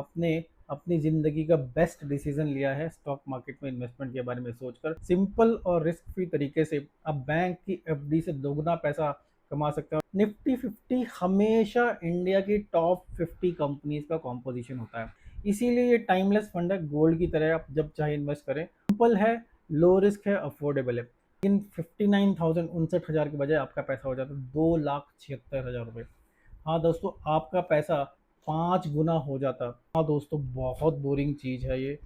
आपने अपनी ज़िंदगी का बेस्ट डिसीजन लिया है स्टॉक मार्केट में इन्वेस्टमेंट के बारे में सोचकर। सिंपल और रिस्क फ्री तरीके से आप बैंक की एफडी से दोगुना पैसा कमा सकते हो। निफ्टी 50 हमेशा इंडिया की टॉप 50 कंपनीज का कॉम्पोजिशन होता है, इसीलिए ये टाइमलेस फंड है, गोल्ड की तरह। आप जब चाहे इन्वेस्ट करें। सिंपल है, लो रिस्क है, अफोर्डेबल है। इन 59,059 के बजाय आपका पैसा हो जाता है 2,76,000 रुपये। हाँ दोस्तों, आपका पैसा 5 गुना हो जाता। हाँ दोस्तों, बहुत बोरिंग चीज़ है ये,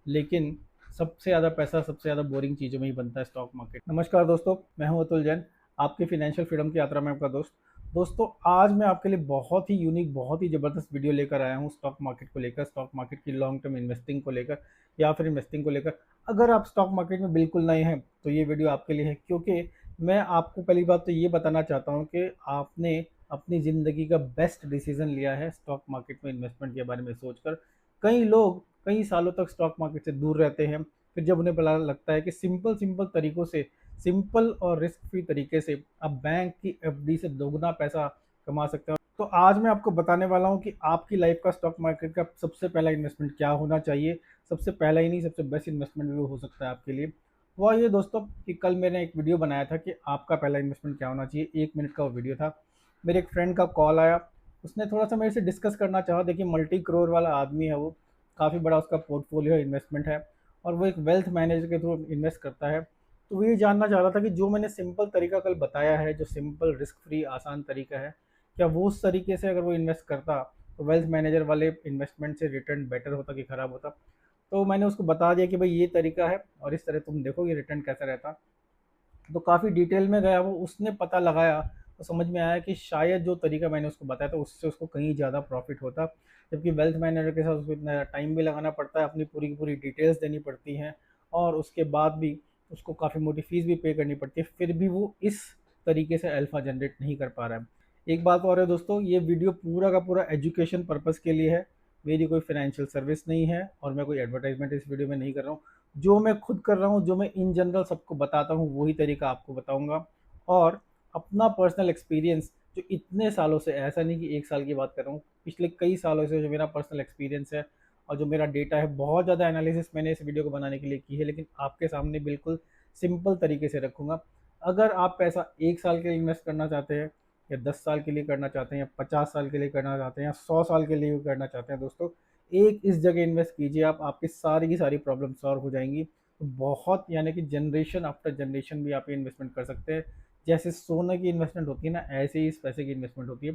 लेकिन सबसे ज़्यादा पैसा सबसे ज़्यादा बोरिंग चीज़ों में ही बनता है, स्टॉक मार्केट। नमस्कार दोस्तों, मैं हूं अतुल जैन, आपकी फिनेंशियल फ्रीडम की यात्रा में आपका दोस्त। दोस्तों, आज मैं आपके लिए बहुत ही यूनिक, बहुत ही ज़बरदस्त वीडियो लेकर आया हूँ स्टॉक मार्केट को लेकर, स्टॉक मार्केट की लॉन्ग टर्म इन्वेस्टिंग को लेकर या फिर इन्वेस्टिंग को लेकर। अगर आप स्टॉक मार्केट में बिल्कुल नए हैं तो ये वीडियो आपके लिए है, क्योंकि मैं आपको पहली बात तो ये बताना चाहता हूँ कि आपने अपनी ज़िंदगी का बेस्ट डिसीजन लिया है स्टॉक मार्केट में इन्वेस्टमेंट के बारे में सोचकर। कई लोग कई सालों तक स्टॉक मार्केट से दूर रहते हैं, फिर जब उन्हें पता लगता है कि सिंपल सिंपल तरीकों से, सिंपल और रिस्क फ्री तरीके से आप बैंक की एफडी से दोगुना पैसा कमा सकते हो। तो आज मैं आपको बताने वाला हूँ कि आपकी लाइफ का स्टॉक मार्केट का सबसे पहला इन्वेस्टमेंट क्या होना चाहिए। सबसे पहला ही नहीं, सबसे बेस्ट इन्वेस्टमेंट भी हो सकता है आपके लिए। वो ये दोस्तों कि कल मैंने एक वीडियो बनाया था कि आपका पहला इन्वेस्टमेंट क्या होना चाहिए। 1 मिनट का वो वीडियो था। मेरे एक फ्रेंड का कॉल आया, उसने थोड़ा सा मेरे से डिस्कस करना चाहा। देखिए, मल्टी करोड़ वाला आदमी है वो, काफ़ी बड़ा उसका पोर्टफोलियो इन्वेस्टमेंट है, और वो एक वेल्थ मैनेजर के थ्रू इन्वेस्ट करता है। तो वो ये जानना चाह रहा था कि जो मैंने सिंपल तरीका कल बताया है, जो सिंपल रिस्क फ्री आसान तरीका है, क्या वो उस तरीके से अगर वो इन्वेस्ट करता तो वेल्थ मैनेजर वाले इन्वेस्टमेंट से रिटर्न बेटर होता कि ख़राब होता। तो मैंने उसको बता दिया कि भाई ये तरीका है और इस तरह तुम देखो ये रिटर्न कैसा रहता। तो काफ़ी डिटेल में गया वो, उसने पता लगाया तो समझ में आया कि शायद जो तरीका मैंने उसको बताया था उससे उसको कहीं ज़्यादा प्रॉफिट होता। जबकि वेल्थ मैनेजर के साथ उसको इतना टाइम भी लगाना पड़ता है, अपनी पूरी की पूरी डिटेल्स देनी पड़ती हैं, और उसके बाद भी उसको काफ़ी मोटी फीस भी पे करनी पड़ती है, फिर भी वो इस तरीके से अल्फ़ा जनरेट नहीं कर पा रहा है। एक बात और है दोस्तों, ये वीडियो पूरा का पूरा एजुकेशन पर्पज़ के लिए है, मेरी कोई फाइनेंशियल सर्विस नहीं है, और मैं कोई एडवर्टाइजमेंट इस वीडियो में नहीं कर रहा हूँ। जो मैं खुद कर रहा हूँ, जो मैं इन जनरल सबको बताता हूँ, वही तरीका आपको बताऊँगा। और अपना पर्सनल एक्सपीरियंस जो इतने सालों से, ऐसा नहीं कि 1 साल की बात कर रहा हूँ, पिछले कई सालों से जो मेरा पर्सनल एक्सपीरियंस है और जो मेरा डेटा है, बहुत ज़्यादा एनालिसिस मैंने इस वीडियो को बनाने के लिए की है, लेकिन आपके सामने बिल्कुल सिंपल तरीके से रखूँगा। अगर आप पैसा 1 साल के लिए इन्वेस्ट करना चाहते हैं, या 10 साल के लिए करना चाहते हैं, या 50 साल के लिए करना चाहते हैं, या 100 साल के लिए भी करना चाहते हैं दोस्तों, एक इस जगह इन्वेस्ट कीजिए, आप आपकी सारी की सारी प्रॉब्लम सॉल्व हो जाएंगी। तो बहुत, यानी कि जनरेशन आफ्टर जनरेशन भी आप ये इन्वेस्टमेंट कर सकते हैं। जैसे सोने की इन्वेस्टमेंट होती है ना, ऐसे ही इस पैसे की इन्वेस्टमेंट होती है,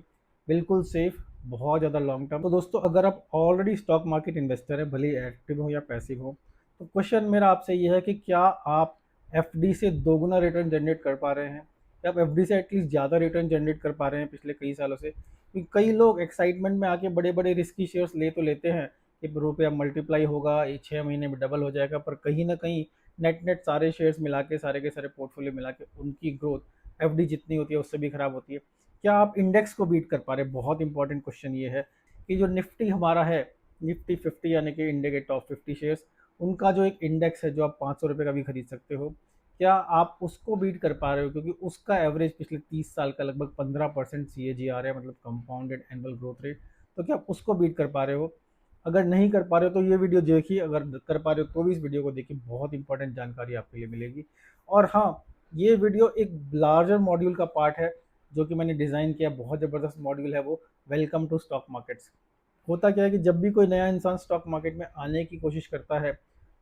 बिल्कुल सेफ, बहुत ज़्यादा लॉन्ग टर्म। तो दोस्तों, अगर आप ऑलरेडी स्टॉक मार्केट इन्वेस्टर है, भले एक्टिव हो या पैसिव हो, तो क्वेश्चन मेरा आपसे ये है कि क्या आप एफडी से दोगुना रिटर्न जनरेट कर पा रहे हैं, या आप एफडी से एटलीस्ट ज़्यादा रिटर्न जनरेट कर पा रहे हैं पिछले कई सालों से। क्योंकि कई लोग एक्साइटमेंट में आके बड़े बड़े रिस्की शेयर्स ले तो लेते हैं कि रुपया मल्टीप्लाई होगा, ये 6 महीने में डबल हो जाएगा, पर कहीं ना कहीं नेट नेट सारे शेयर्स मिला के, सारे के सारे पोर्टफोलियो मिला के, उनकी ग्रोथ एफडी जितनी होती है उससे भी खराब होती है। क्या आप इंडेक्स को बीट कर पा रहे हैं? बहुत इंपॉर्टेंट क्वेश्चन ये है कि जो निफ्टी हमारा है, निफ्टी 50 यानी कि इंडिया के टॉप 50 शेयर्स, उनका जो एक इंडेक्स है जो आप 500 रुपये का भी खरीद सकते हो, क्या आप उसको बीट कर पा रहे हो? क्योंकि उसका एवरेज पिछले 30 साल का लगभग 15% सी ए जी आ रहा है, मतलब कंपाउंडेड एनुअल ग्रोथ रेट। तो क्या आप उसको बीट कर पा रहे हो? अगर नहीं कर पा रहे हो तो ये वीडियो देखिए, अगर कर पा रहे हो तो भी इस वीडियो को देखिए, बहुत इंपॉर्टेंट जानकारी आपके लिए मिलेगी। और हाँ, ये वीडियो एक लार्जर मॉड्यूल का पार्ट है जो कि मैंने डिज़ाइन किया, बहुत ज़बरदस्त मॉड्यूल है वो, वेलकम टू स्टॉक मार्केट्स। होता क्या है कि जब भी कोई नया इंसान स्टॉक मार्केट में आने की कोशिश करता है,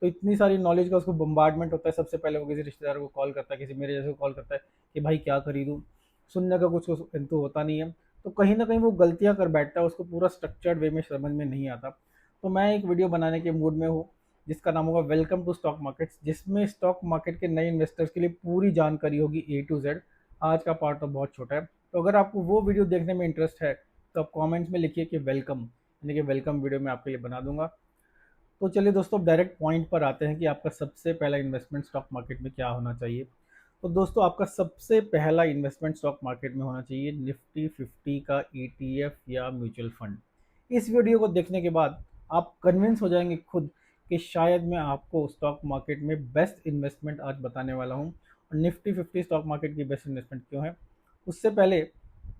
तो इतनी सारी नॉलेज का उसको बम्बार्डमेंट होता है। सबसे पहले वो किसी रिश्तेदार को कॉल करता है, किसी मेरे जैसे को कॉल करता है कि भाई क्या खरीदूँ, सुनने का कुछ किंतु होता नहीं है। तो कहीं ना कहीं वो गलतियाँ कर बैठता है, उसको पूरा स्ट्रक्चर्ड वे में समझ में नहीं आता। तो मैं एक वीडियो बनाने के मूड में हूँ जिसका नाम होगा वेलकम टू स्टॉक मार्केट्स, जिसमें स्टॉक मार्केट के नए इन्वेस्टर्स के लिए पूरी जानकारी होगी ए टू जेड। आज का पार्ट तो बहुत छोटा है, तो अगर आपको वो वीडियो देखने में इंटरेस्ट है तो आप कमेंट्स में लिखिए कि वेलकम, यानी कि वेलकम वीडियो मैं आपके लिए बना दूंगा। तो चलिए दोस्तों, डायरेक्ट पॉइंट पर आते हैं कि आपका सबसे पहला इन्वेस्टमेंट स्टॉक मार्केट में क्या होना चाहिए। तो दोस्तों, आपका सबसे पहला इन्वेस्टमेंट स्टॉक मार्केट में होना चाहिए निफ्टी 50 का ईटीएफ या म्यूचुअल फंड। इस वीडियो को देखने के बाद आप कन्विंस हो जाएंगे खुद कि शायद मैं आपको स्टॉक मार्केट में बेस्ट इन्वेस्टमेंट आज बताने वाला हूँ, और निफ्टी 50 स्टॉक मार्केट की बेस्ट इन्वेस्टमेंट क्यों है। उससे पहले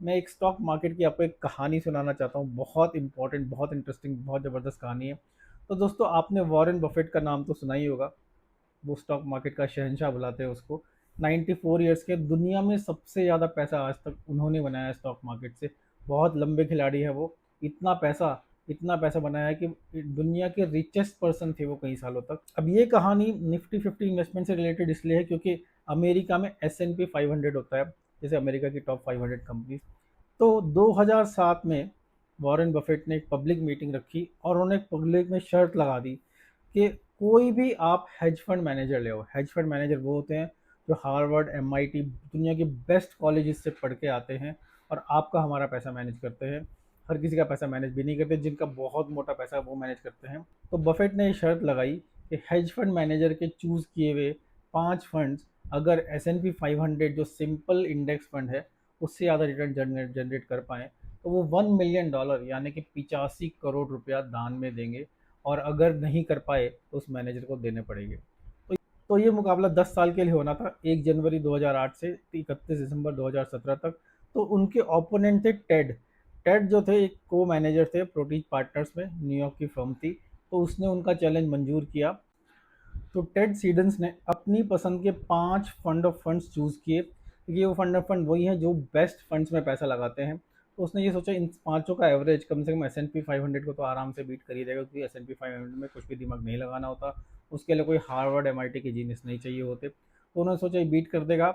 मैं एक स्टॉक मार्केट की आपको एक कहानी सुनाना चाहता हूँ, बहुत इंपॉर्टेंट, बहुत इंटरेस्टिंग, बहुत ज़बरदस्त कहानी है। तो दोस्तों, आपने वॉरेन बफेट का नाम तो सुना ही होगा। वो स्टॉक मार्केट का शहंशाह बुलाते हैं उसको। 94 ईयर्स के, दुनिया में सबसे ज़्यादा पैसा आज तक उन्होंने बनाया है स्टॉक मार्केट से। बहुत लंबे खिलाड़ी है वो। इतना पैसा, इतना पैसा बनाया है कि दुनिया के रिचेस्ट पर्सन थे वो कई सालों तक। अब ये कहानी निफ्टी 50 इन्वेस्टमेंट से रिलेटेड इसलिए है क्योंकि अमेरिका में S&P 500 होता है, जैसे अमेरिका की टॉप 500 कंपनीज। तो 2007 में वॉरेन बफेट ने एक पब्लिक मीटिंग रखी और उन्होंने पब्लिक में शर्त लगा दी कि कोई भी आप हेज फंड मैनेजर ले आओ। हेज फंड मैनेजर वो होते हैं जो हार्वर्ड, MIT, दुनिया के बेस्ट कॉलेजेस से पढ़ के आते हैं और आपका हमारा पैसा मैनेज करते हैं। हर किसी का पैसा मैनेज भी नहीं करते, जिनका बहुत मोटा पैसा है वो मैनेज करते हैं। तो बफेट ने ये शर्त लगाई कि हेज फंड मैनेजर के चूज़ किए हुए 5 फंड्स अगर S&P 500 जो सिंपल इंडेक्स फंड है उससे ज़्यादा रिटर्न जनरेट कर पाएँ तो वो $1 मिलियन यानी कि 85 करोड़ रुपया दान में देंगे, और अगर नहीं कर पाए तो उस मैनेजर को देने पड़ेंगे। तो ये मुकाबला 10 साल के लिए होना था, 1 जनवरी 2008 से 31 दिसंबर 2017 तक। तो उनके ओपोनेंट थे टेड। टेड जो थे एक को मैनेजर थे प्रोटीज पार्टनर्स में, न्यूयॉर्क की फर्म थी। तो उसने उनका चैलेंज मंजूर किया। तो टेड सीडेंस ने अपनी पसंद के 5 फंड ऑफ फंड्स चूज़ किए, क्योंकि ये वो फंड ऑफ फंड वही हैं जो बेस्ट फंड्स में पैसा लगाते हैं। तो उसने ये सोचा इन पांचों का एवरेज कम से कम S&P 500 को तो आराम से बीट कर ही देगा, क्योंकि S&P 500 में कुछ भी दिमाग नहीं लगाना होता। उसके लिए कोई हार्वर्ड, MIT के जीनियस नहीं चाहिए होते। तो उन्होंने सोचा ये बीट कर देगा।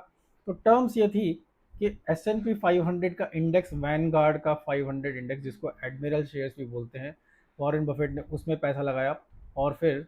तो टर्म्स ये थी कि S&P 500 का इंडेक्स, वैनगार्ड का 500 इंडेक्स, जिसको एडमिरल शेयर्स भी बोलते हैं, वॉरेन बफेट ने उसमें पैसा लगाया। और फिर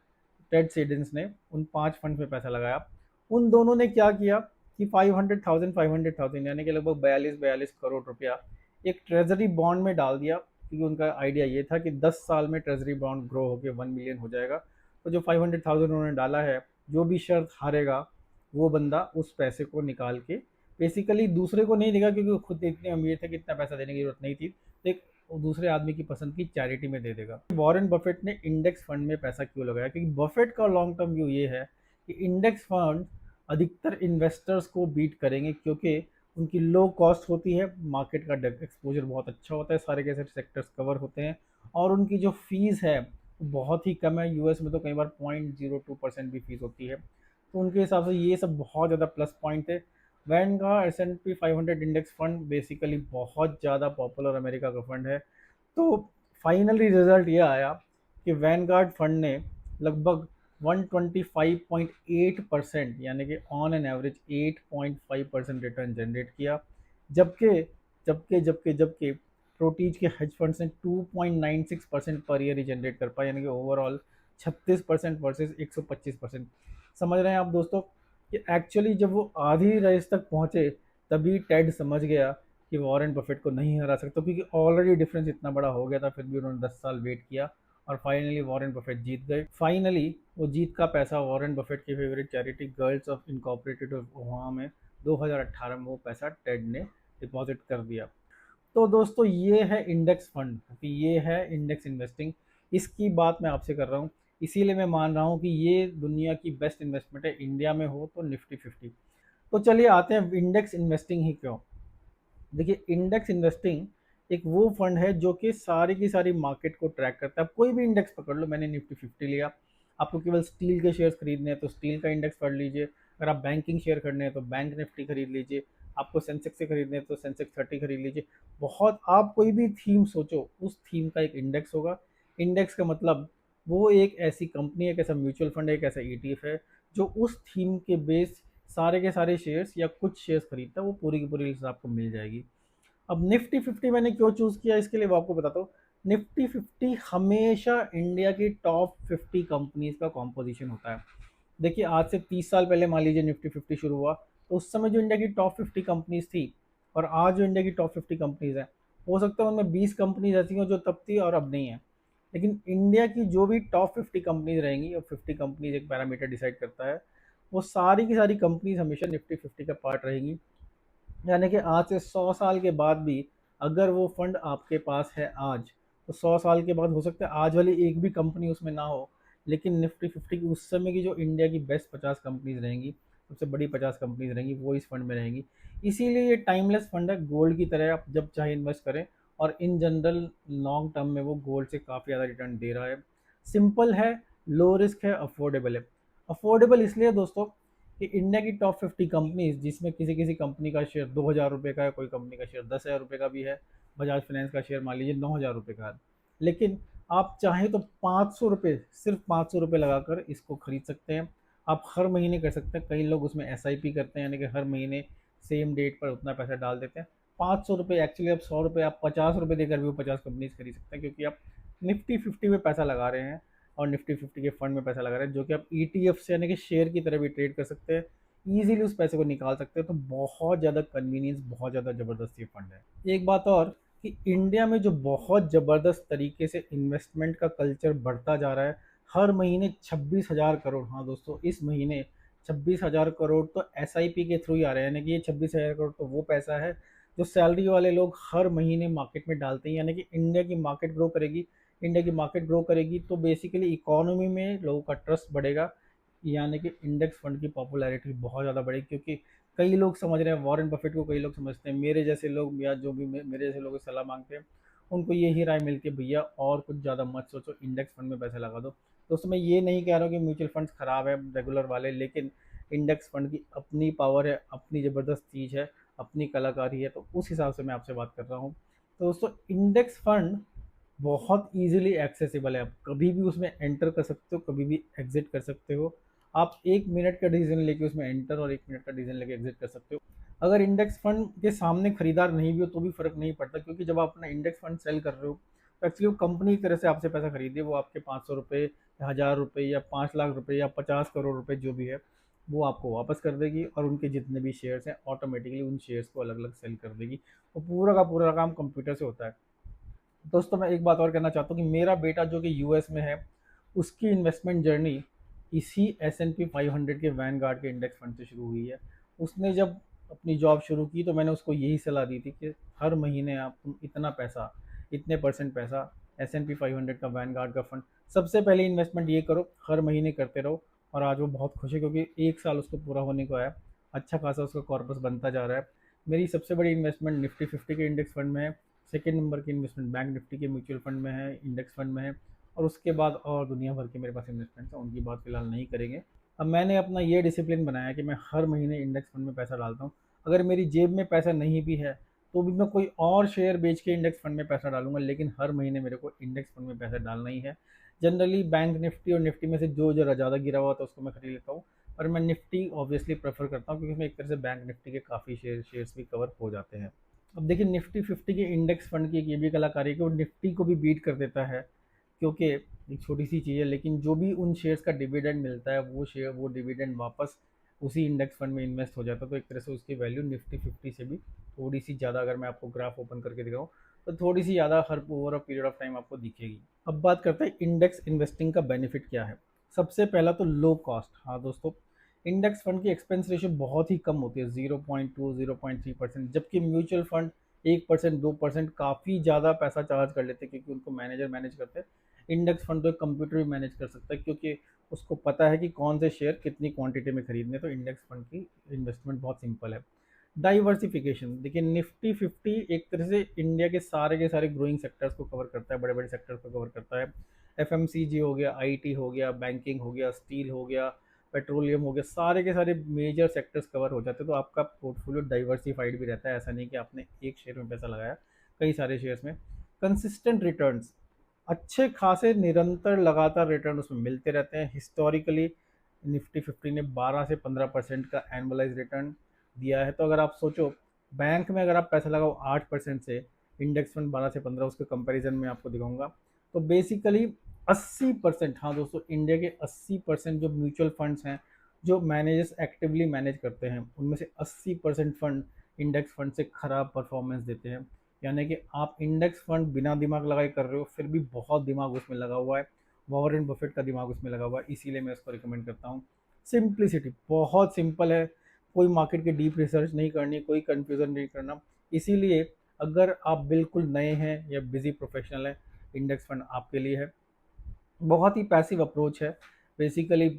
टेड सीडेंस ने उन 5 फंड में पैसा लगाया। उन दोनों ने क्या किया कि 500,000 यानी कि लगभग 42 करोड़ रुपया एक ट्रेजरी बॉन्ड में डाल दिया, क्योंकि उनका आइडिया ये था कि 10 साल में ट्रेजरी बॉन्ड ग्रो होकर 1 मिलियन हो जाएगा। तो जो 500,000 उन्होंने डाला है, जो भी शर्त हारेगा वो बंदा उस पैसे को निकाल के बेसिकली दूसरे को नहीं देगा, क्योंकि वो खुद इतने अमीर थे कि इतना पैसा देने की जरूरत नहीं थी। तो एक वो दूसरे आदमी की पसंद की चैरिटी में दे देगा। वॉरेन बफेट ने इंडेक्स फंड में पैसा क्यों लगाया? क्योंकि बफेट का लॉन्ग टर्म व्यू ये है कि इंडेक्स फंड अधिकतर इन्वेस्टर्स को बीट करेंगे, क्योंकि उनकी लो कॉस्ट होती है, मार्केट का एक्सपोजर बहुत अच्छा होता है, सारे के सारे सेक्टर्स कवर होते हैं, और उनकी जो फीस है वो बहुत ही कम है। US में तो कई बार 0.02% भी फीस होती है। तो उनके हिसाब से ये सब बहुत ज़्यादा प्लस पॉइंट है। वैन का S&P 500 इंडेक्स फंड बेसिकली बहुत ज़्यादा पॉपुलर अमेरिका का फंड है। तो फाइनली रिजल्ट ये आया कि वैनगार्ड फंड ने लगभग 125.8%, यानी कि on an average 8.5% return generate किया। जबकि जबकि प्रोटीज के हेज फंड्स ने 2.96% पर ईयर ही जनरेट कर पाया, यानी कि ओवरऑल 36% वर्सेस 125%। समझ रहे हैं आप दोस्तों कि एक्चुअली जब वो आधी रेस तक पहुंचे तभी टेड समझ गया कि वॉरेन बफेट को नहीं हरा सकता, क्योंकि ऑलरेडी डिफरेंस इतना बड़ा हो गया था। फिर भी उन्होंने 10 साल वेट किया और फाइनली वॉरेन बफेट जीत गए। फाइनली वो जीत का पैसा वॉरेन बफेट की favourite charity girls of incorporated Omaha में 2018 में वो पैसा टेड ने डिपॉजिट कर दिया। तो दोस्तों, ये है इंडेक्स फंड, क्योंकि ये है इंडेक्स इन्वेस्टिंग। इसकी बात मैं आपसे कर रहा हूँ, इसीलिए मैं मान रहा हूँ कि ये दुनिया की बेस्ट इन्वेस्टमेंट है। इंडिया में हो तो निफ्टी 50। तो चलिए आते हैं इंडेक्स इन्वेस्टिंग ही क्यों। देखिए, इंडेक्स इन्वेस्टिंग एक वो फंड है जो कि सारी की सारी मार्केट को ट्रैक करता है। आप कोई भी इंडेक्स पकड़ लो, मैंने निफ्टी 50 लिया। आपको केवल स्टील के शेयर्स खरीदने हैं तो स्टील का इंडेक्स पढ़ लीजिए। अगर आप बैंकिंग शेयर खरीदने हैं तो बैंक निफ्टी खरीद लीजिए। आपको सेंसेक्स से खरीदने हैं तो सेंसेक्स 30 खरीद लीजिए। बहुत, आप कोई भी थीम सोचो उस थीम का एक इंडेक्स होगा। इंडेक्स का मतलब वो एक ऐसी कंपनी है, एक ऐसा म्यूचुअल फंड है, एक ऐसा ETF है जो उस थीम के बेस सारे के सारे शेयर्स या कुछ शेयर्स खरीदता है, वो पूरी की पूरी लिस्ट आपको मिल जाएगी। अब निफ्टी 50 मैंने क्यों चूज़ किया इसके लिए वो आपको बताता हूँ। निफ्टी 50 हमेशा इंडिया की टॉप 50 कंपनीज का कॉम्पोजिशन होता है। देखिए, आज से 30 साल पहले मान लीजिए निफ्टी 50 शुरू हुआ, तो उस समय जो इंडिया की टॉप 50 कंपनीज थी और आज जो इंडिया की टॉप 50 कंपनीज हैं, हो सकता है उनमें 20 कंपनीज ऐसी हों जो तब थी और अब नहीं है। लेकिन इंडिया की जो भी टॉप 50 कंपनीज रहेंगी, और 50 कंपनीज एक पैरामीटर डिसाइड करता है, वो सारी की सारी कंपनीज हमेशा निफ्टी 50 का पार्ट रहेंगी। यानी कि आज से 100 साल के बाद भी अगर वो फंड आपके पास है आज, तो 100 साल के बाद हो सकता है आज वाली एक भी कंपनी उसमें ना हो, लेकिन निफ्टी 50 की उस समय की जो इंडिया की बेस्ट 50 कंपनीज रहेंगी सबसे बड़ी 50 कंपनीज रहेंगी वो इस फंड में रहेंगी। इसीलिए ये टाइमलेस फंड है, गोल्ड की तरह, आप जब चाहे इन्वेस्ट करें। और इन जनरल लॉन्ग टर्म में वो गोल्ड से काफ़ी ज़्यादा रिटर्न दे रहा है। सिंपल है, लो रिस्क है, अफोर्डेबल है। अफोर्डेबल इसलिए दोस्तों कि इंडिया की टॉप 50 कंपनीज, जिसमें किसी किसी कंपनी का शेयर 2,000 रुपये का है, कोई कंपनी का शेयर 10,000 रुपये का भी है, बजाज फाइनेंस का शेयर मान लीजिए 9,000 रुपये का है। लेकिन आप चाहें तो 500 रुपये, सिर्फ 500 रुपये लगाकर इसको खरीद सकते हैं। आप हर महीने कर सकते हैं, कई लोग उसमें SIP करते हैं, यानी कि हर महीने सेम डेट पर उतना पैसा डाल देते हैं। 500 रुपये एक्चुअली, आप 100 रुपये, आप 50 रुपये देकर भी वो 50 कंपनीज खरीद सकते हैं, क्योंकि आप निफ्टी 50 में पैसा लगा रहे हैं और निफ्टी 50 के फंड में पैसा लगा रहे हैं, जो कि आप ETF से यानी कि शेयर की तरह भी ट्रेड कर सकते हैं, ईजिली उस पैसे को निकाल सकते हैं। तो बहुत ज़्यादा कन्वीनियंस, बहुत ज़्यादा ज़बरदस्त ये फंड है। एक बात और कि इंडिया में जो बहुत ज़बरदस्त तरीके से इन्वेस्टमेंट का कल्चर बढ़ता जा रहा है, हर महीने 26,000 करोड़, हाँ दोस्तों, इस महीने 26,000 करोड़ तो SIP के थ्रू ही आ रहे हैं। यानी कि ये 26,000 करोड़ तो वो पैसा है जो सैलरी वाले लोग हर महीने मार्केट में डालते हैं। यानी कि इंडिया की मार्केट ग्रो करेगी, इंडिया की मार्केट ग्रो करेगी तो बेसिकली इकोनॉमी में लोगों का ट्रस्ट बढ़ेगा, यानी कि इंडेक्स फंड की पॉपुलैरिटी बहुत ज़्यादा बढ़ेगी। क्योंकि कई लोग समझ रहे हैं, वॉरेन बफेट को कई लोग समझते हैं, मेरे जैसे लोग या जो भी मेरे जैसे लोग सलाह मांगते हैं, उनको यही राय मिलती है, भैया और कुछ ज़्यादा मत सोचो, इंडेक्स फंड में पैसा लगा दो। दोस्तों मैं ये नहीं कह रहा हूँ कि म्यूचुअल फंड्स ख़राब है रेगुलर वाले, लेकिन इंडेक्स फंड की अपनी पावर है, अपनी ज़बरदस्त चीज़ है, अपनी कलाकारी है, तो उस हिसाब से मैं आपसे बात कर रहा हूँ। तो दोस्तों इंडेक्स फंड बहुत ईजिली एक्सेसिबल है, आप कभी भी उसमें एंटर कर सकते हो, कभी भी एग्जिट कर सकते हो। आप 1 मिनट का डिसीजन लेके उसमें एंटर और 1 मिनट का डिसीजन लेके एग्जिट कर सकते हो। अगर इंडेक्स फंड के सामने खरीदार नहीं भी हो तो भी फर्क नहीं पड़ता, क्योंकि जब आप अपना इंडेक्स फंड सेल कर रहे हो तो एक्चुअली वो कंपनी की तरह से आपसे पैसा खरीदी है, वो आपके 500 रुपये या 1,000 रुपये या 5 लाख रुपये या 50 करोड़ रुपये जो भी है वो आपको वापस कर देगी, और उनके जितने भी शेयर्स हैं ऑटोमेटिकली उन शेयर्स को अलग अलग सेल कर देगी। तो पूरा का पूरा काम कंप्यूटर से होता है। दोस्तों मैं एक बात और कहना चाहता हूँ कि मेरा बेटा जो कि US में है, उसकी इन्वेस्टमेंट जर्नी इसी S&P 500 के वैनगार्ड के इंडेक्स फंड से शुरू हुई है। उसने जब अपनी जॉब शुरू की तो मैंने उसको यही सलाह दी थी कि हर महीने आप तुम इतना पैसा, इतने % पैसा S&P 500 का वैनगार्ड का फंड, सबसे पहले इन्वेस्टमेंट ये करो, हर महीने करते रहो। और आज वो बहुत खुश है क्योंकि 1 साल उसको पूरा होने को आया, अच्छा खासा उसका कॉर्पस बनता जा रहा है। मेरी सबसे बड़ी इन्वेस्टमेंट निफ्टी 50 के इंडेक्स फंड में है, सेकेंड नंबर की इन्वेस्टमेंट बैंक निफ्टी के म्यूचुअल फंड में है, इंडेक्स फंड में है, और उसके बाद और दुनिया भर के मेरे पास इन्वेस्टमेंट्स हैं, उनकी बात फिलहाल नहीं करेंगे। अब मैंने अपना ये डिसिप्लिन बनाया कि मैं हर महीने इंडेक्स फंड में पैसा डालता हूँ। अगर मेरी जेब में पैसा नहीं भी है तो भी मैं कोई और शेयर बेच के इंडेक्स फंड में पैसा डालूंगा, लेकिन हर महीने मेरे को इंडेक्स फंड में पैसा डालना ही है। जनरली बैंक निफ्टी और निफ्टी में से जो जरा ज़्यादा गिरा हुआ था उसको मैं खरीद लेता हूँ, पर मैं निफ्टी ऑब्वियसली प्रेफर करता हूँ क्योंकि उसमें एक तरह से बैंक निफ्टी के काफ़ी शेयर्स भी कवर हो जाते हैं। अब देखिए निफ्टी 50 के इंडेक्स फंड की एक ये भी कलाकारी है कि वो निफ्टी को भी बीट कर देता है, क्योंकि एक छोटी सी चीज़ है, लेकिन जो भी उन शेयर्स का डिविडेंड मिलता है वो डिविडेंड वापस उसी इंडेक्स फंड में इन्वेस्ट हो जाता है। तो एक तरह से उसकी वैल्यू निफ्टी 50 से भी थोड़ी सी ज़्यादा, अगर मैं आपको ग्राफ ओपन करके दिखाऊँ तो थोड़ी सी ज़्यादा हर over a period of time आपको दिखेगी। अब बात करते हैं इंडेक्स इन्वेस्टिंग का बेनिफिट क्या है। सबसे पहला तो लो कॉस्ट। हाँ दोस्तों, इंडेक्स फंड की एक्सपेंस रेशियो बहुत ही कम होती है, 0.2 0.3%, जबकि म्यूचुअल फंड 1% 2% काफ़ी ज़्यादा पैसा चार्ज कर लेते हैं, क्योंकि उनको मैनेजर मैनेज करते हैं। इंडेक्स फंड तो एक कंप्यूटर भी मैनेज कर सकता है, क्योंकि उसको पता है कि कौन से शेयर कितनी क्वांटिटी में खरीदने। तो इंडेक्स फंड की इन्वेस्टमेंट बहुत सिंपल है। डाइवर्सिफिकेशन देखिए, निफ्टी 50 एक तरह से इंडिया के सारे ग्रोइंग सेक्टर्स को कवर करता है, बड़े बड़े सेक्टर्स को कवर करता है। FMCG हो गया, IT हो गया, बैंकिंग हो गया, स्टील हो गया, पेट्रोलियम हो गया, सारे के सारे मेजर सेक्टर्स कवर हो जाते हैं। तो आपका पोर्टफोलियो डाइवर्सिफाइड भी रहता है, ऐसा नहीं कि आपने एक शेयर में पैसा लगाया, कई सारे शेयर्स में। कंसिस्टेंट रिटर्न्स, अच्छे खासे निरंतर लगातार रिटर्न उसमें मिलते रहते हैं। हिस्टोरिकली निफ्टी 50 ने 12 से 15% का एनुअलाइज रिटर्न दिया है। तो अगर आप सोचो, बैंक में अगर आप पैसा लगाओ 8% से, इंडेक्स फंड 12 से 15, उसके कंपैरिजन में आपको दिखाऊंगा। तो बेसिकली 80%, हाँ दोस्तों, इंडिया के 80% जो म्यूचुअल फंड्स हैं जो मैनेजर्स एक्टिवली मैनेज करते हैं, उनमें से 80% फंड इंडेक्स फंड से खराब परफॉर्मेंस देते हैं। यानी कि आप इंडेक्स फंड बिना दिमाग लगाए कर रहे हो, फिर भी बहुत दिमाग उसमें लगा हुआ है, वॉरेन बफेट का दिमाग उसमें लगा हुआ है, इसीलिए मैं इसको रिकमेंड करता हूँ। सिंप्लिसिटी बहुत सिंपल है, कोई मार्केट की डीप रिसर्च नहीं करनी, कोई कन्फ्यूज़न नहीं करना। इसीलिए अगर आप बिल्कुल नए हैं या बिजी प्रोफेशनल हैं, इंडेक्स फंड आपके लिए है। बहुत ही पैसिव अप्रोच है, basically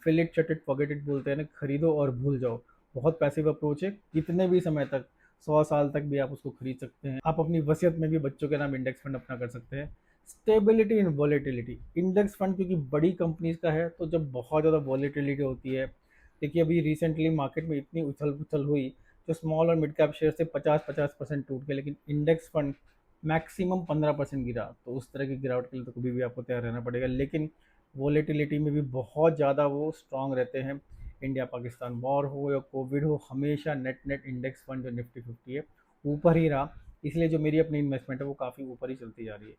fill it, shut it, forget it बोलते हैं ना, खरीदो और भूल जाओ। बहुत पैसिव अप्रोच है, कितने भी समय तक, 100 साल तक भी आप उसको खरीद सकते हैं। आप अपनी वसीयत में भी बच्चों के नाम इंडेक्स फंड अपना कर सकते हैं। Stability and volatility, index fund क्योंकि बड़ी कंपनीज का है, तो जब बहुत ज़्यादा वॉलेटिलिटी होती है, देखिए अभी रिसेंटली मार्केट में इतनी उछल पुछल हुई, जो स्मॉल और मिड कैप शेयर से 50-50% टूट गए, लेकिन इंडेक्स फंड मैक्सिमम 15% गिरा। तो उस तरह की गिरावट के लिए तो कभी भी आपको तैयार रहना पड़ेगा, लेकिन वॉलेटिलिटी में भी बहुत ज़्यादा वो स्ट्रांग रहते हैं। इंडिया पाकिस्तान वॉर हो या कोविड हो, हमेशा नेट नेट इंडेक्स फंड जो निफ्टी 50 है ऊपर ही रहा। इसलिए जो मेरी अपनी इन्वेस्टमेंट है वो काफ़ी ऊपर ही चलती जा रही है।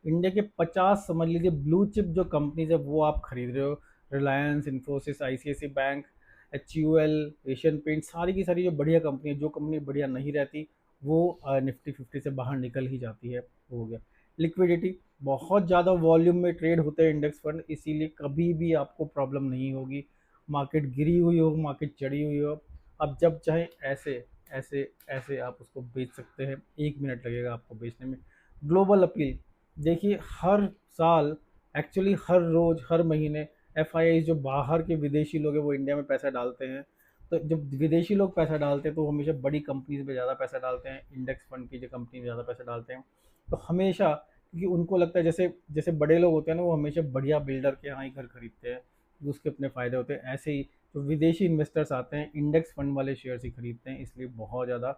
इंडिया के 50 समझ लीजिए ब्लू चिप जो कंपनीज है वो आप खरीद रहे हो, रिलायंस, इन्फोसिस, आईसीआईसी बैंक, HUL, एशियन पेंट, सारी की सारी जो बढ़िया कंपनी है, जो कंपनी बढ़िया नहीं रहती वो निफ्टी 50 से बाहर निकल ही जाती है। वो हो गया। लिक्विडिटी, बहुत ज़्यादा वॉल्यूम में ट्रेड होते हैं इंडेक्स फंड, इसीलिए कभी भी आपको प्रॉब्लम नहीं होगी। मार्केट गिरी हुई हो, मार्केट चढ़ी हुई हो, आप जब चाहे ऐसे ऐसे ऐसे आप उसको बेच सकते हैं, 1 मिनट लगेगा आपको बेचने में। ग्लोबल अपील, देखिए हर साल, एक्चुअली हर रोज़, हर महीने FIIs जो बाहर के विदेशी लोग हैं वो इंडिया में पैसा डालते हैं। तो जब विदेशी लोग पैसा डालते हैं तो वो हमेशा बड़ी कंपनीज में ज़्यादा पैसा डालते हैं, इंडेक्स फंड की जो कंपनी में ज़्यादा पैसा डालते हैं। तो हमेशा, क्योंकि उनको लगता है जैसे जैसे बड़े लोग होते हैं ना, वो हमेशा बढ़िया बिल्डर के यहाँ ही घर खरीदते हैं, उसके अपने फ़ायदे होते हैं। ऐसे ही जो विदेशी इन्वेस्टर्स आते हैं इंडेक्स फंड वाले शेयर्स ही खरीदते हैं, इसलिए बहुत ज़्यादा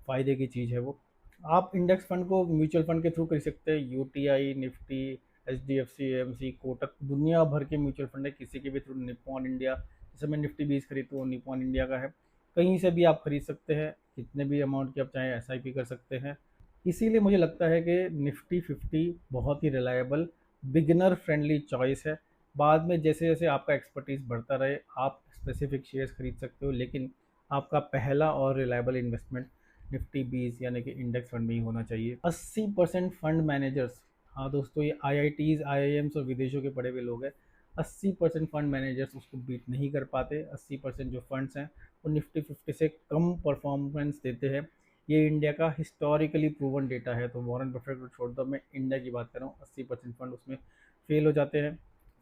फ़ायदे की चीज़ है वो। आप इंडेक्स फंड को म्यूचुअल फंड के थ्रू कर सकते हैं, UTI, Nifty, HDFC, AMC, Kotak, दुनिया भर के म्यूचुअल फंड है, किसी के भी थ्रू। निपॉन इंडिया, जैसे मैं निफ्टी 20 खरीदता हूँ, निपॉन इंडिया का है। कहीं से भी आप खरीद सकते हैं, कितने भी अमाउंट की आप चाहें SIP कर सकते हैं। इसीलिए मुझे लगता है कि निफ्टी 50 बहुत ही रिलायबल, बिगिनर फ्रेंडली चॉइस है। बाद में जैसे जैसे आपका एक्सपर्टीज़ बढ़ता रहे, आप स्पेसिफिक शेयर्स खरीद सकते हो, लेकिन आपका पहला और रिलायबल इन्वेस्टमेंट निफ्टी 20 यानी कि इंडेक्स फंड में ही होना चाहिए। 80% फंड मैनेजर्स, हाँ दोस्तों, ये IITs, IIMs और विदेशों के पढ़े हुए लोग हैं, 80% फंड मैनेजर्स उसको बीट नहीं कर पाते। 80% जो फंड्स हैं वो निफ्टी 50 से कम परफॉर्मेंस देते हैं। ये इंडिया का हिस्टोरिकली प्रूवन डेटा है। तो वॉरेन बफेट को छोड़ दो, मैं इंडिया की बात कर रहा हूँ, 80% फंड उसमें फेल हो जाते हैं।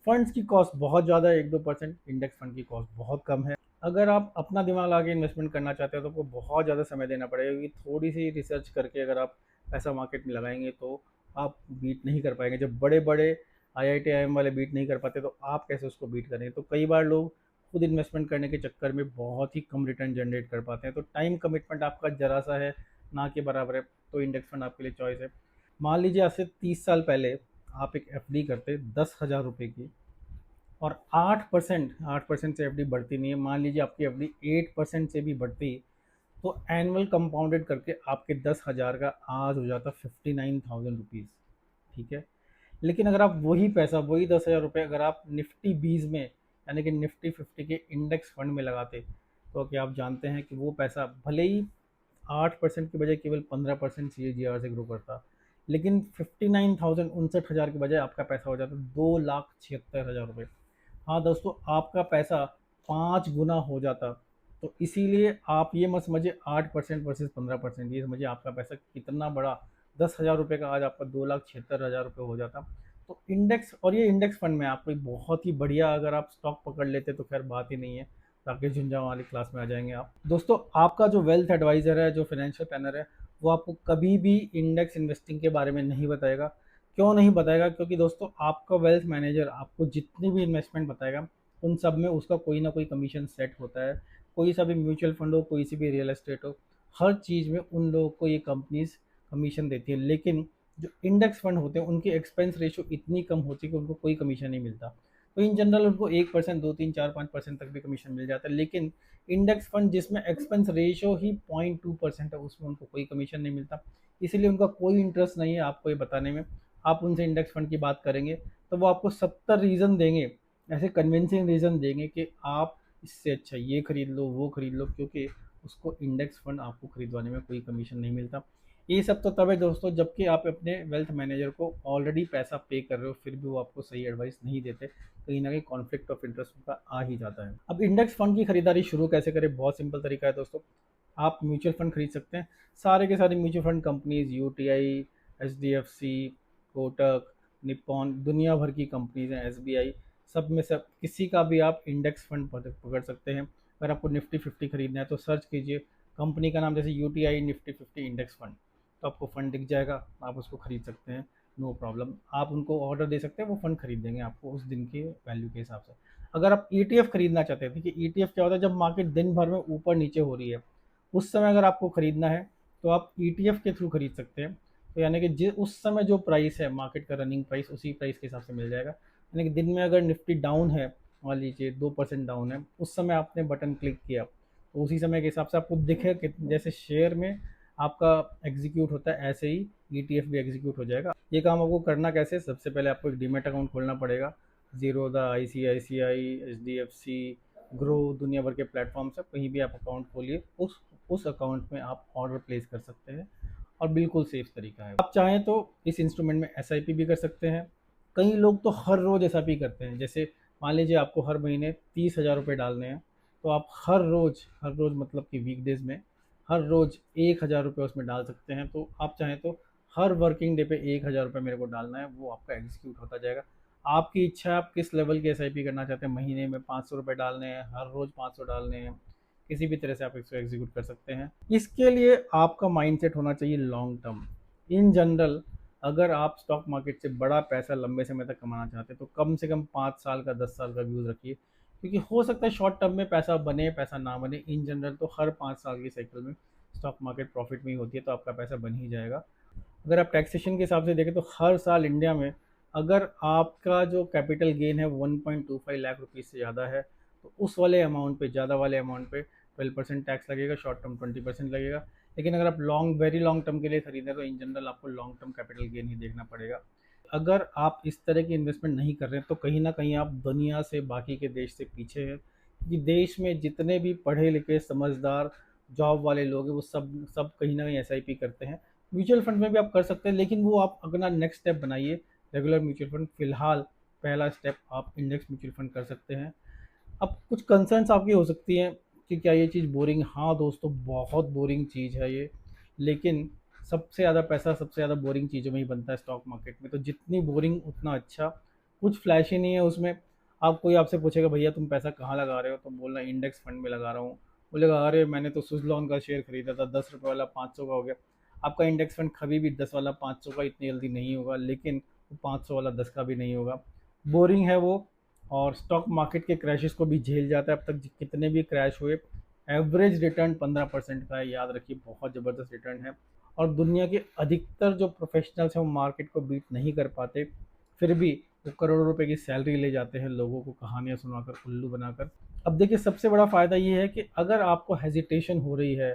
फंड्स की कॉस्ट बहुत ज़्यादा है, 1-2%, इंडेक्स फंड की कॉस्ट बहुत कम है। अगर आप अपना दिमाग लगा के इन्वेस्टमेंट करना चाहते हो तो आपको बहुत ज़्यादा समय देना पड़ेगा, क्योंकि थोड़ी सी रिसर्च करके अगर आप पैसा मार्केट में लगाएंगे तो आप बीट नहीं कर पाएंगे। जब बड़े बड़े IIT IIM वाले बीट नहीं कर पाते तो आप कैसे उसको बीट करेंगे। तो कई बार लोग खुद इन्वेस्टमेंट करने के चक्कर में बहुत ही कम रिटर्न जनरेट कर पाते हैं। तो टाइम कमिटमेंट आपका जरा सा है, ना के बराबर है, तो इंडेक्स फंड आपके लिए चॉइस है। मान लीजिए आज से 30 साल पहले आप एक FD करते 10,000 रुपये की, और 8% से FD बढ़ती नहीं है, मान लीजिए आपकी FD 8% से भी बढ़ती, तो एनुअल कंपाउंडेड करके आपके 10,000 का आज हो जाता 59,000 रुपीज़। ठीक है। लेकिन अगर आप वही पैसा, वही 10,000 रुपये अगर आप निफ्टी 20 में यानी कि निफ्टी 50 के इंडेक्स फंड में लगाते, तो क्या आप जानते हैं कि वो पैसा भले ही 8% की बजाय केवल 15% CAGR से ग्रो करता, लेकिन 59,000, 59,000 के बजाय आपका पैसा हो जाता 2,76,000 रुपये। हाँ दोस्तों, आपका पैसा 5 गुना हो जाता। तो इसीलिए आप ये मत समझिए 8% वर्सेज 15%, ये समझिए आपका पैसा कितना बड़ा, 10,000 रुपये का आज आपका 2,76,000 रुपये हो जाता। तो इंडेक्स, और ये इंडेक्स फंड में आपको एक बहुत ही बढ़िया, अगर आप स्टॉक पकड़ लेते तो खैर बात ही नहीं है, राकेश झुंझुनवाला वाली क्लास में आ जाएंगे आप। दोस्तों, आपका जो वेल्थ एडवाइज़र है, जो फाइनेंशियल प्लानर है, वो आपको कभी भी इंडेक्स इन्वेस्टिंग के बारे में नहीं बताएगा। क्यों नहीं बताएगा? क्योंकि दोस्तों आपका वेल्थ मैनेजर आपको जितनी भी इन्वेस्टमेंट बताएगा, उन सब में उसका कोई ना कोई कमीशन सेट होता है। कोई सा भी म्यूचुअल फंड हो, कोई सी भी रियल एस्टेट हो, हर चीज़ में उन लोगों को ये कंपनीज कमीशन देती है। लेकिन जो इंडेक्स फंड होते हैं उनकी एक्सपेंस रेशो इतनी कम होती है कि उनको कोई कमीशन नहीं मिलता। तो इन जनरल उनको 1%, 2, 3, 4, 5% तक भी कमीशन मिल जाता है। लेकिन इंडेक्स फंड जिसमें एक्सपेंस रेशो ही 0.2% है, उसमें उनको कोई कमीशन नहीं मिलता। इसीलिए उनका कोई इंटरेस्ट नहीं है आपको ये बताने में। आप उनसे इंडेक्स फंड की बात करेंगे तो वो आपको 70 रीज़न देंगे, ऐसे कन्विंसिंग रीज़न देंगे कि आप इससे अच्छा ये खरीद लो, वो खरीद लो, क्योंकि उसको इंडेक्स फंड आपको खरीदवाने में कोई कमीशन नहीं मिलता। ये सब तो तब है दोस्तों जबकि आप अपने वेल्थ मैनेजर को ऑलरेडी पैसा पे कर रहे हो, फिर भी वो आपको सही एडवाइस नहीं देते, कहीं ना कहीं कॉन्फ्लिक्ट ऑफ इंटरेस्ट उनका आ ही जाता है। अब इंडेक्स फंड की खरीदारी शुरू कैसे करें? बहुत सिंपल तरीका है दोस्तों। आप म्यूचुअल फंड खरीद सकते हैं, सारे के सारे mutual fund companies, UTI, HDFC, Kotak, Nippon, दुनिया भर की कंपनीज हैं, SBI, सब में सब किसी का भी आप इंडेक्स फंड पकड़ सकते हैं। अगर आपको निफ्टी 50 खरीदना है तो सर्च कीजिए कंपनी का नाम, जैसे यूटीआई निफ्टी 50 इंडेक्स फंड, तो आपको फंड दिख जाएगा, आप उसको खरीद सकते हैं, नो प्रॉब्लम। आप उनको ऑर्डर दे सकते हैं, वो फंड खरीद देंगे आपको उस दिन के वैल्यू के हिसाब से। अगर आप ईटीएफ खरीदना चाहते हैं, देखिए ईटीएफ क्या होता है, जब मार्केट दिन भर में ऊपर नीचे हो रही है उस समय अगर आपको खरीदना है तो आप ईटीएफ के थ्रू खरीद सकते हैं। तो यानी कि उस समय जो प्राइस है मार्केट का रनिंग प्राइस, उसी प्राइस के हिसाब से मिल जाएगा। यानी कि दिन में अगर निफ्टी डाउन है, मान लीजिए 2% डाउन है, उस समय आपने बटन क्लिक किया तो उसी समय के हिसाब से आपको दिखे कि जैसे शेयर में आपका एग्जीक्यूट होता है ऐसे ही ईटीएफ भी एग्जीक्यूट हो जाएगा। ये काम आपको करना कैसे, सबसे पहले आपको एक डीमेट अकाउंट खोलना पड़ेगा। जीरोधा, आईसीआईसीआई, एचडीएफसी, ग्रो, दुनिया भर के प्लेटफॉर्म से कहीं भी आप अकाउंट खोलिए, उस अकाउंट में आप ऑर्डर प्लेस कर सकते हैं और बिल्कुल सेफ तरीका है। आप चाहें तो इस इंस्ट्रूमेंट में एसआईपी भी कर सकते हैं। कई लोग तो हर रोज़ एसआईपी करते हैं, जैसे मान लीजिए आपको हर महीने 30,000 रुपये डालने हैं, तो आप हर रोज़ मतलब कि वीकडेज़ में हर रोज़ 1,000 रुपये उसमें डाल सकते हैं। तो आप चाहें तो हर वर्किंग डे पे 1,000 रुपये मेरे को डालना है, वो आपका एग्जीक्यूट होता जाएगा। आपकी इच्छा है आप किस लेवल की एसआईपी करना चाहते हैं, महीने में 500 रुपये डालने हैं, हर रोज़ 500 डालने हैं, किसी भी तरह से आप इसको एग्जीक्यूट कर सकते हैं। इसके लिए आपका माइंडसेट होना चाहिए लॉन्ग टर्म। इन जनरल अगर आप स्टॉक मार्केट से बड़ा पैसा लंबे समय तक कमाना चाहते हैं तो कम से कम 5 साल का 10 साल का व्यूज़ रखिए, क्योंकि हो सकता है शॉर्ट टर्म में पैसा बने पैसा ना बने, इन जनरल तो हर 5 साल की साइकिल में स्टॉक मार्केट प्रॉफिट में ही होती है, तो आपका पैसा बन ही जाएगा। अगर आप टैक्सेशन के हिसाब से देखें तो हर साल इंडिया में अगर आपका जो कैपिटल गेन है 1.25 लाख रुपीज़ से ज़्यादा है तो उस वाले अमाउंट पे, ज़्यादा वाले अमाउंट पे 12% टैक्स लगेगा, शॉर्ट टर्म 20% लगेगा। लेकिन अगर आप वेरी लॉन्ग टर्म के लिए खरीदें तो इन जनरल आपको लॉन्ग टर्म कैपिटल गेन ही देखना पड़ेगा। अगर आप इस तरह की इन्वेस्टमेंट नहीं कर रहे हैं तो कहीं ना कहीं आप दुनिया से, बाकी के देश से पीछे हैं, कि देश में जितने भी पढ़े लिखे समझदार जॉब वाले लोग हैं वो सब सब कहीं ना कहीं एसआईपी करते हैं। म्यूचुअल फंड में भी आप कर सकते हैं, लेकिन वो आप अपना नेक्स्ट स्टेप बनाइए रेगुलर म्यूचुअल फंड। फिलहाल पहला स्टेप आप इंडेक्स म्यूचुअल फंड कर सकते हैं। अब कुछ कंसर्न्स आपकी हो सकती हैं कि क्या ये चीज़ बोरिंग, हाँ दोस्तों बहुत बोरिंग चीज़ है ये, लेकिन सबसे ज़्यादा पैसा सबसे ज़्यादा बोरिंग चीज़ों में ही बनता है स्टॉक मार्केट में, तो जितनी बोरिंग उतना अच्छा। कुछ फ्लैश ही नहीं है उसमें। आप कोई आपसे पूछेगा भैया तुम पैसा कहाँ लगा रहे हो, तो बोलना इंडेक्स फंड में लगा रहा हूँ। बोलेगा अरे मैंने तो सुजलॉन का शेयर खरीदा था, 10 रुपये वाला 500 का हो गया। आपका इंडेक्स फंड कभी भी 10 वाला 500 का इतनी जल्दी नहीं होगा, लेकिन वो 500 वाला 10 का भी नहीं होगा। बोरिंग है वो। और स्टॉक मार्केट के क्रैशेस को भी झेल जाता है, अब तक कितने भी क्रैश हुए एवरेज रिटर्न 15% का है, याद रखिए बहुत ज़बरदस्त रिटर्न है। और दुनिया के अधिकतर जो प्रोफेशनल्स हैं वो मार्केट को बीट नहीं कर पाते, फिर भी वो करोड़ों रुपए की सैलरी ले जाते हैं लोगों को कहानियाँ सुनाकर, उल्लू बनाकर। अब देखिए सबसे बड़ा फ़ायदा ये है कि अगर आपको हेजिटेशन हो रही है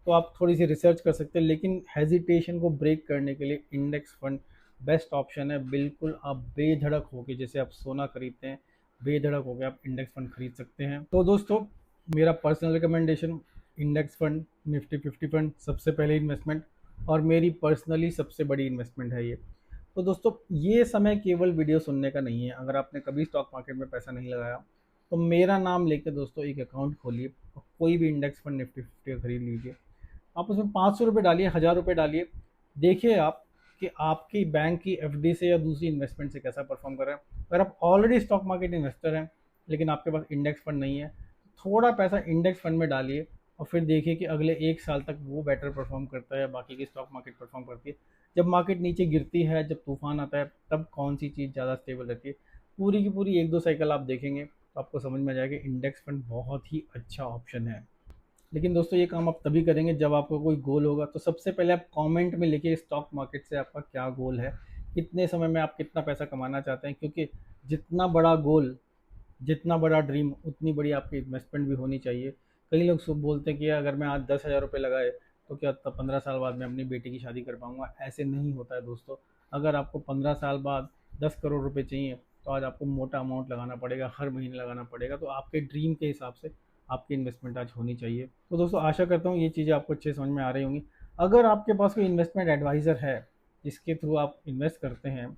तो आप थोड़ी सी रिसर्च कर सकते हैं, लेकिन हेजिटेशन को ब्रेक करने के लिए इंडेक्स फंड बेस्ट ऑप्शन है। बिल्कुल आप बेधड़क होकर, जैसे आप सोना खरीदते हैं, बेधड़क होकर आप इंडेक्स फंड खरीद सकते हैं। तो दोस्तों मेरा personal recommendation index fund, Nifty 50 fund सबसे पहले इन्वेस्टमेंट, और मेरी पर्सनली सबसे बड़ी इन्वेस्टमेंट है ये। तो दोस्तों ये समय केवल वीडियो सुनने का नहीं है। अगर आपने कभी स्टॉक मार्केट में पैसा नहीं लगाया तो मेरा नाम लेकर दोस्तों एक अकाउंट खोलिए और कोई भी इंडेक्स फंड निफ्टी 50 खरीद लीजिए। आप उसमें 500 रुपये डालिए, 1,000 रुपये डालिए, देखिए आप कि आपकी बैंक की एफडी से या दूसरी इन्वेस्टमेंट से कैसा परफॉर्म कर रहा है। अगर आप ऑलरेडी स्टॉक मार्केट इन्वेस्टर हैं लेकिन आपके पास इंडेक्स फंड नहीं है, थोड़ा पैसा इंडेक्स फंड में डालिए और फिर देखिए कि अगले 1 साल तक वो बेटर परफॉर्म करता है या बाकी की स्टॉक मार्केट परफॉर्म करती है। जब मार्केट नीचे गिरती है, जब तूफान आता है, तब कौन सी चीज़ ज़्यादा स्टेबल रहती है, पूरी की पूरी 1-2 साइकिल आप देखेंगे तो आपको समझ में आ जाएगा कि इंडेक्स फंड बहुत ही अच्छा ऑप्शन है। लेकिन दोस्तों ये काम आप तभी करेंगे जब आपका कोई गोल होगा। तो सबसे पहले आप कमेंट में लिखिए स्टॉक मार्केट से आपका क्या गोल है, कितने समय में आप कितना पैसा कमाना चाहते हैं, क्योंकि जितना बड़ा गोल, जितना बड़ा ड्रीम, उतनी बड़ी आपकी इन्वेस्टमेंट भी होनी चाहिए। कई लोग सब बोलते हैं कि अगर मैं आज 10,000 रुपये लगाए तो क्या तब 15 साल बाद मैं अपनी बेटी की शादी कर पाऊंगा। ऐसे नहीं होता है दोस्तों। अगर आपको 15 साल बाद 10 करोड़ रुपये चाहिए तो आज आपको मोटा अमाउंट लगाना पड़ेगा, हर महीने लगाना पड़ेगा। तो आपके ड्रीम के हिसाब से आपकी इन्वेस्टमेंट आज होनी चाहिए। तो दोस्तों आशा करता हूँ ये चीज़ें आपको अच्छे समझ में आ रही होंगी। अगर आपके पास कोई इन्वेस्टमेंट एडवाइज़र है जिसके थ्रू आप इन्वेस्ट करते हैं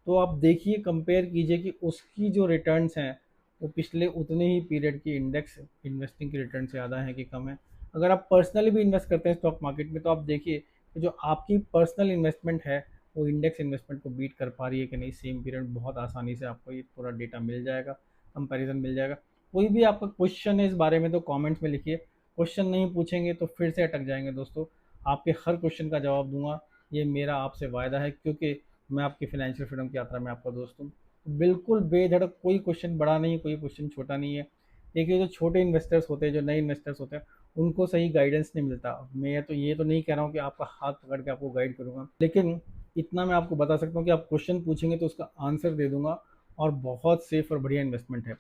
तो आप देखिए, कंपेयर कीजिए कि उसकी जो रिटर्न्स हैं वो पिछले उतने ही पीरियड की इंडेक्स इन्वेस्टिंग की रिटर्न से ज़्यादा है कि कम है। अगर आप पर्सनली भी इन्वेस्ट करते हैं स्टॉक मार्केट में तो आप देखिए कि जो आपकी पर्सनल इन्वेस्टमेंट है वो इंडेक्स इन्वेस्टमेंट को बीट कर पा रही है कि नहीं सेम पीरियड। बहुत आसानी से आपको ये पूरा डेटा मिल जाएगा, कंपैरिजन मिल जाएगा। कोई भी आपका क्वेश्चन है इस बारे में तो कमेंट्स में लिखिए। क्वेश्चन नहीं पूछेंगे तो फिर से अटक जाएंगे दोस्तों। आपके हर क्वेश्चन का जवाब दूंगा, ये मेरा आपसे वायदा है, क्योंकि मैं आपकी फाइनेंशियल फ्रीडम की यात्रा में आपका दोस्त हूँ। बिल्कुल बेधड़क, कोई क्वेश्चन बड़ा नहीं है, कोई क्वेश्चन छोटा नहीं है। देखिए जो छोटे इन्वेस्टर्स होते हैं, जो नए इन्वेस्टर्स होते हैं, उनको सही गाइडेंस नहीं मिलता। मैं तो ये तो नहीं कह रहा हूँ कि आपका हाथ पकड़ के आपको गाइड करूँगा, लेकिन इतना मैं आपको बता सकता हूँ कि आप क्वेश्चन पूछेंगे तो उसका आंसर दे दूंगा। और बहुत सेफ और बढ़िया इन्वेस्टमेंट है।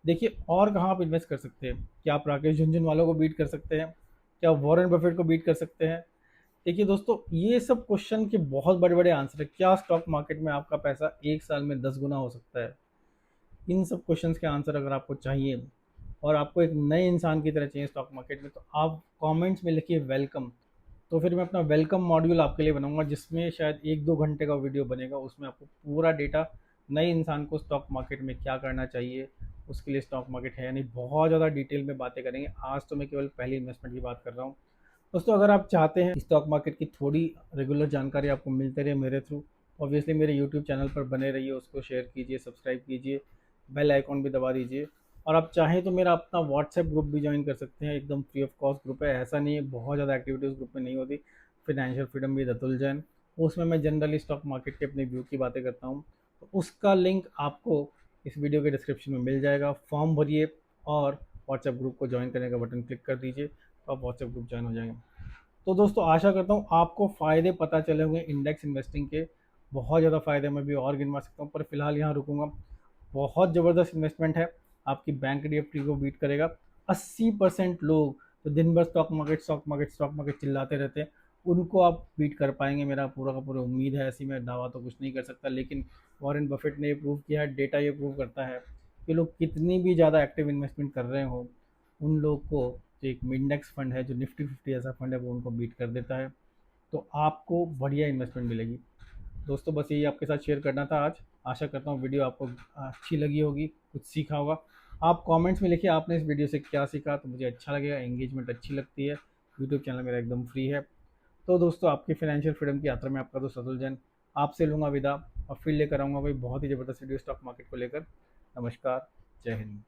देखिए और कहाँ आप इन्वेस्ट कर सकते हैं। क्या आप राकेश झुनझुनवाला को बीट कर सकते हैं? क्या आप वॉरेन बफेट को बीट कर सकते हैं? देखिए दोस्तों, ये सब क्वेश्चन के बहुत बड़े बड़े आंसर है। क्या स्टॉक मार्केट में आपका पैसा एक साल में 10 गुना हो सकता है? इन सब क्वेश्चंस के आंसर अगर आपको चाहिए और आपको एक नए इंसान की तरह चाहिए स्टॉक मार्केट में, तो आप कमेंट्स में लिखिए वेलकम। तो फिर मैं अपना वेलकम मॉड्यूल आपके लिए बनाऊंगा, जिसमें शायद 1-2 घंटे का वीडियो बनेगा। उसमें आपको पूरा डेटा, नए इंसान को स्टॉक मार्केट में क्या करना चाहिए, उसके लिए स्टॉक मार्केट है यानी बहुत ज़्यादा डिटेल में बातें करेंगे। आज तो मैं केवल पहली इन्वेस्टमेंट की बात कर रहा हूँ। दोस्तों अगर आप चाहते हैं स्टॉक मार्केट की थोड़ी रेगुलर जानकारी आपको मिलते रहे मेरे थ्रू, ऑब्वियसली मेरे यूट्यूब चैनल पर बने रहिए, उसको शेयर कीजिए, सब्सक्राइब कीजिए, बेल आइकॉन भी दबा दीजिए। और आप चाहें तो मेरा अपना व्हाट्सएप ग्रुप भी ज्वाइन कर सकते हैं, एकदम फ्री ऑफ कॉस्ट ग्रुप है। ऐसा नहीं है, बहुत ज़्यादा एक्टिविटी उस ग्रुप में नहीं होती। Financial freedom with Atul Jain, उसमें मैं जनरली स्टॉक मार्केट के अपने व्यू की बातें करता हूँ। तो उसका लिंक आपको इस वीडियो के डिस्क्रिप्शन में मिल जाएगा। फॉर्म भरिए और व्हाट्सएप ग्रुप को ज्वाइन करने का बटन क्लिक कर दीजिए, तो आप व्हाट्सएप ग्रुप ज्वाइन हो जाएंगे। तो दोस्तों आशा करता हूँ आपको फ़ायदे पता चले होंगे इंडेक्स इन्वेस्टिंग के। बहुत ज़्यादा फ़ायदे मैं भी और गिनवा सकता हूँ, पर फिलहाल यहाँ रुकूंगा। बहुत ज़बरदस्त इन्वेस्टमेंट है, आपकी बैंक निफ्टी को बीट करेगा। 80% लोग तो दिन भर stock market stock market stock market चिल्लाते रहते हैं, उनको आप बीट कर पाएंगे, मेरा पूरा का पूरा उम्मीद है। ऐसी मैं दावा तो कुछ नहीं कर सकता, लेकिन वॉरेन बफेट ने ये प्रूव किया है, डेटा ये प्रूव करता है कि लोग कितनी भी ज़्यादा एक्टिव इन्वेस्टमेंट कर रहे हो, उन लोग को जो एक इंडेक्स फंड है, जो निफ्टी 50 ऐसा फंड है, वो उनको बीट कर देता है। तो आपको बढ़िया इन्वेस्टमेंट मिलेगी। दोस्तों बस यही आपके साथ शेयर करना था आज। आशा करता हूँ वीडियो आपको अच्छी लगी होगी, कुछ सीखा होगा। आप कमेंट्स में लिखिए आपने इस वीडियो से क्या सीखा, तो मुझे अच्छा लगेगा, एंगेजमेंट अच्छी लगती है। यूट्यूब चैनल मेरा एकदम फ्री है। तो दोस्तों आपकी फाइनेंशियल फ्रीडम की यात्रा में आपका दोस्त अतुल जैन आपसे लूँगा विदा, और फिर लेकर आऊँगा कोई बहुत ही ज़बरदस्त वीडियो स्टॉक मार्केट को लेकर। नमस्कार, जय हिंद।